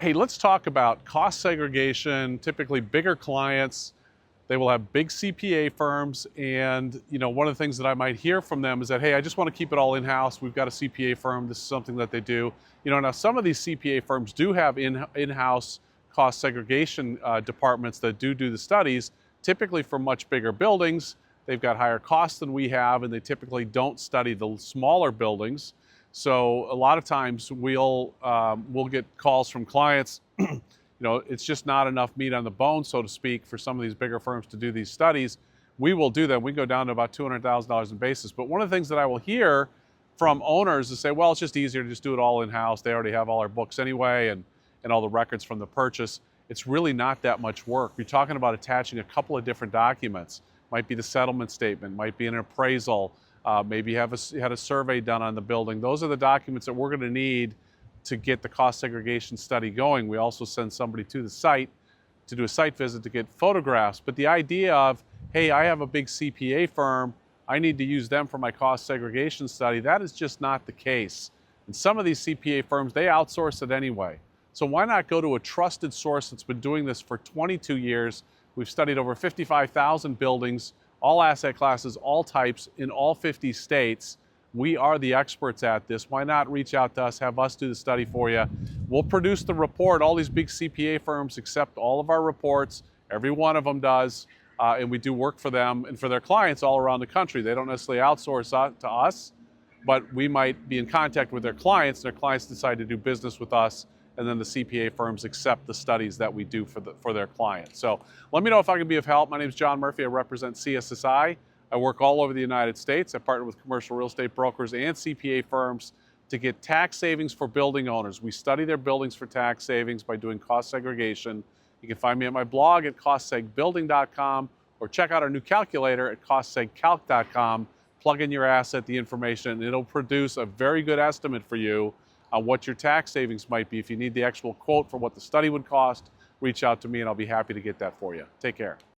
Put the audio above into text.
Hey, let's talk about cost segregation. Typically bigger clients, they will have big CPA firms, and one of the things that I might hear from them is that, hey, I just want to keep it all in-house. We've got a CPA firm. This is something that they do. Now some of these CPA firms do have in-house cost segregation departments that do the studies, typically for much bigger buildings. They've got higher costs than we have, and they typically don't study the smaller buildings. So a lot of times we'll get calls from clients. It's just not enough meat on the bone, so to speak, for some of these bigger firms to do these studies. We will do them. We go down to about $200,000 in basis. But one of the things that I will hear from owners is say, well, it's just easier to just do it all in-house. They already have all our books anyway and all the records from the purchase. It's really not that much work. You're talking about attaching a couple of different documents. Might be the settlement statement, might be an appraisal, maybe you had a survey done on the building. Those are the documents that we're going to need to get the cost segregation study going. We also send somebody to the site to do a site visit to get photographs. But the idea of, hey, I have a big CPA firm, I need to use them for my cost segregation study, that is just not the case. And some of these CPA firms, they outsource it anyway. So why not go to a trusted source that's been doing this for 22 years? We've studied over 55,000 buildings, all asset classes, all types, in all 50 states. We are the experts at this. Why not reach out to us, have us do the study for you? We'll produce the report. All these big CPA firms accept all of our reports. Every one of them does. And we do work for them and for their clients all around the country. They don't necessarily outsource to us, but we might be in contact with their clients. Their clients decide to do business with us, and then the CPA firms accept the studies that we do for their clients. So let me know if I can be of help. My name is John Murphy. I represent CSSI. I work all over the United States. I partner with commercial real estate brokers and CPA firms to get tax savings for building owners. We study their buildings for tax savings by doing cost segregation. You can find me at my blog at costSegBuilding.com, or check out our new calculator at costsegcalc.com. Plug in your asset, the information, and it'll produce a very good estimate for you on what your tax savings might be. If you need the actual quote for what the study would cost, reach out to me and I'll be happy to get that for you. Take care.